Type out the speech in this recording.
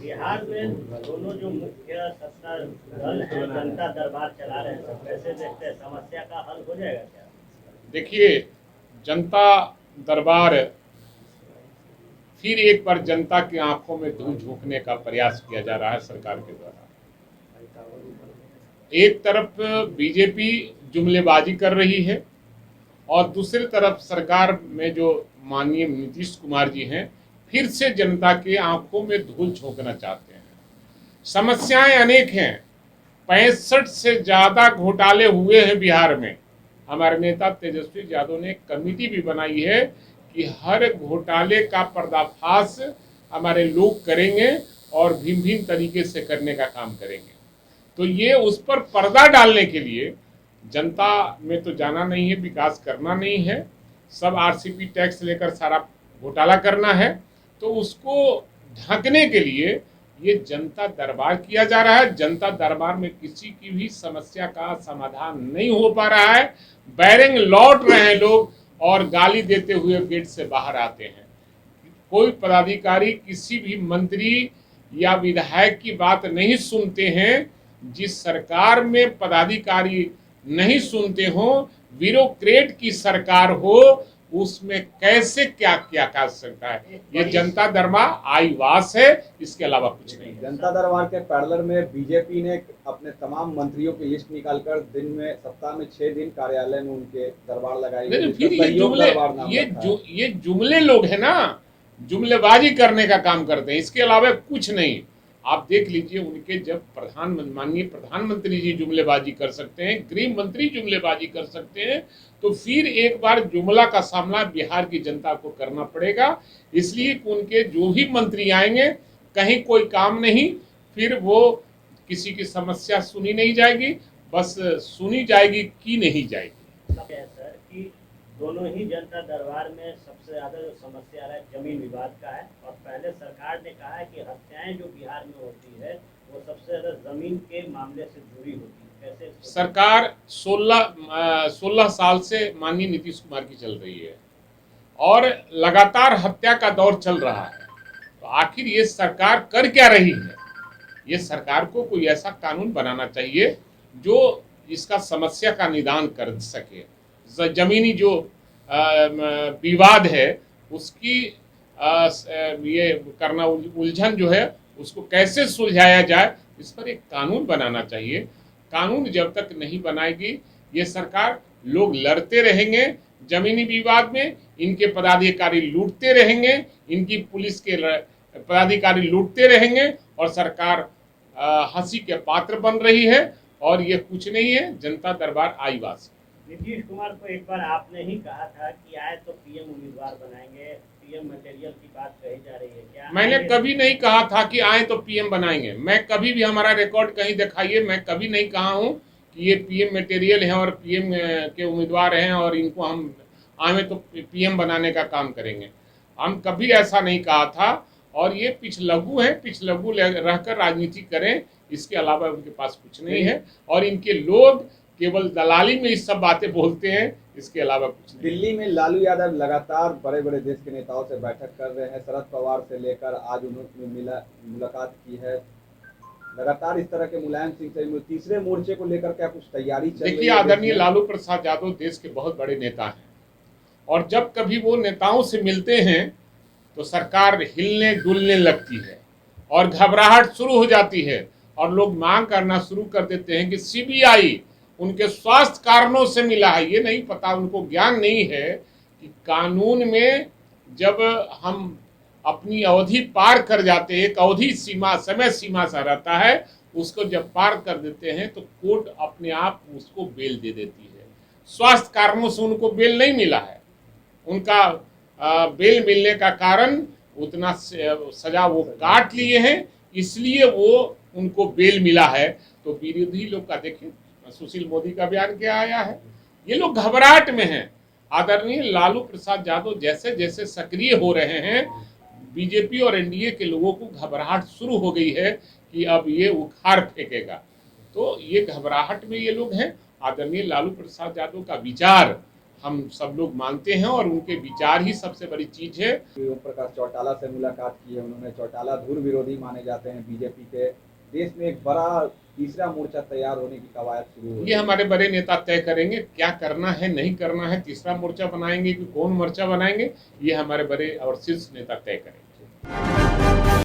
बिहार में दोनों जो मुख्य सत्ता दल है जनता दरबार चला रहे हैं, सब कैसे देखते हैं, समस्या का हल हो जाएगा क्या? देखिए, जनता दरबार फिर एक बार जनता की आंखों में धूल झोंकने का प्रयास किया जा रहा है सरकार के द्वारा। एक तरफ बीजेपी जुमलेबाजी कर रही है और दूसरी तरफ सरकार में जो माननीय नीतीश कुमार जी हैं फिर से जनता के आंखों में धूल झोंकना चाहते हैं। समस्याएं अनेक हैं, 65 से ज्यादा घोटाले हुए हैं बिहार में। हमारे नेता तेजस्वी यादव ने एक कमेटी भी बनाई है कि हर घोटाले का पर्दाफाश हमारे लोग करेंगे और भिन्न भिन्न तरीके से करने का काम करेंगे। तो ये उस पर पर्दा डालने के लिए जनता में तो जाना नहीं है, विकास करना नहीं है, सब आरसीपी टैक्स लेकर सारा घोटाला करना है, तो उसको ढकने के लिए ये जनता दरबार किया जा रहा है। जनता दरबार में किसी की भी समस्या का समाधान नहीं हो पा रहा है। बैरिंग लौट रहे हैं लोग और गाली देते हुए गेट से बाहर आते हैं। कोई पदाधिकारी किसी भी मंत्री या विधायक की बात नहीं सुनते हैं। जिस सरकार में पदाधिकारी नहीं सुनते हो, ब्यूरोक्रेट की सरकार हो, उसमें कैसे क्या क्या कर सकता है? ये जनता दरबार आईवास है, इसके अलावा कुछ नहीं। जनता दरबार के पैरेलल में बीजेपी ने अपने तमाम मंत्रियों की लिस्ट निकालकर दिन में सप्ताह में 6 दिन कार्यालय में उनके दरबार लगाई नहीं, फिर ये जुमले लोग है ना, जुमलेबाजी करने का काम करते हैं, इसके अलावा कुछ नहीं। आप देख लीजिए, उनके जब माननीय प्रधानमंत्री जी जुमलेबाजी कर सकते हैं, गृह मंत्री जुमलेबाजी कर सकते हैं, तो फिर एक बार जुमला का सामना बिहार की जनता को करना पड़ेगा। इसलिए उनके जो भी मंत्री आएंगे, कहीं कोई काम नहीं, फिर वो किसी की समस्या सुनी नहीं जाएगी, बस सुनी जाएगी कि नहीं जाएगी। सर कि दोनों ही जनता दरबार में सबसे ज्यादा जो समस्या है जमीन विवाद का है, और पहले सरकार ने कहा है कि हत्याएं जो बिहार में होती है वो सबसे ज्यादा जमीन के मामले से जुड़ी होती है। कैसे सरकार 16 साल से माननीय नीतीश कुमार की चल रही है और लगातार हत्या का दौर चल रहा है, तो आखिर ये सरकार कर क्या रही है? ये सरकार को कोई ऐसा कानून बनाना चाहिए जो इसका समस्या का निदान कर सके। जमीनी जो विवाद है उसकी ये करना, उलझन जो है उसको कैसे सुलझाया जाए, इस पर एक कानून बनाना चाहिए। कानून जब तक नहीं बनाएगी ये सरकार, लोग लड़ते रहेंगे जमीनी विवाद में, इनके पदाधिकारी लूटते रहेंगे, इनकी पुलिस के पदाधिकारी लूटते रहेंगे और सरकार हंसी के पात्र बन रही है। और ये कुछ नहीं है, जनता दरबार आईवास। नीतीश कुमार को एक बार आपने ही कहा था कि आए तो पीएम उम्मीदवार बनाएंगे, पीएम मटेरियल की बात कही जा रही है क्या? मैंने कभी नहीं कहा था कि आए तो पीएम बनाएंगे। मैं कभी भी, हमारा रिकॉर्ड कहीं दिखाइए, मैं कभी नहीं कहा हूं कि ये पीएम मटेरियल है और पीएम के उम्मीदवार हैं और इनको हम आए तो पीएम बनाने का काम करेंगे। हम कभी ऐसा नहीं कहा था। और ये पिछलग्गू है, पिछलग्गू रहकर राजनीति करें, इसके अलावा उनके पास कुछ नहीं है। और इनके लोग केवल दलाली में इस सब बातें बोलते हैं, इसके अलावा कुछ नहीं। दिल्ली में लालू यादव लगातार बड़े बड़े देश के नेताओं से बैठक कर रहे हैं। शरद पवार से लेकर आज उन्होंने मुलाकात की है। लगातार इस तरह के मुलायम सिंह से तीसरे मोर्चे को लेकर क्या कुछ तैयारी चल रही है? देखिए, आदरणीय लालू प्रसाद यादव देश के बहुत बड़े नेता हैं और जब कभी वो नेताओं से मिलते हैं तो सरकार हिलने डुलने लगती है और घबराहट शुरू हो जाती है और लोग मांग करना शुरू कर देते हैं कि सीबीआई उनके स्वास्थ्य कारणों से मिला है। ये नहीं पता, उनको ज्ञान नहीं है कि कानून में जब हम अपनी अवधि पार कर जाते हैं, एक अवधि सीमा, समय सीमा सा रहता है, उसको जब पार कर देते हैं तो कोर्ट अपने आप उसको बेल दे देती है। स्वास्थ्य कारणों से उनको बेल नहीं मिला है। उनका बेल मिलने का कारण उतना सजा वो काट लिए हैं, इसलिए वो उनको बेल मिला है। तो विरोधी लोग का देखिए, सुशील मोदी का बयान क्या आया है, ये लोग घबराहट में हैं। आदरणीय लालू प्रसाद यादव जैसे जैसे सक्रिय हो रहे हैं, बीजेपी और एनडीए के लोगों को घबराहट शुरू हो गई है कि अब ये उखाड़ फेंकेगा। तो ये घबराहट में ये लोग हैं। आदरणीय लालू प्रसाद यादव का विचार हम सब लोग मानते हैं और उनके विचार ही सबसे बड़ी चीज है। ओम प्रकाश चौटाला से मुलाकात की है उन्होंने। चौटाला धुर विरोधी माने जाते हैं बीजेपी के। देश में एक बड़ा तीसरा मोर्चा तैयार होने की कवायद शुरू हो ये हमारे बड़े नेता तय करेंगे क्या करना है, नहीं करना है, तीसरा मोर्चा बनाएंगे कि कौन मोर्चा बनाएंगे, ये हमारे बड़े और शीर्ष नेता तय करेंगे।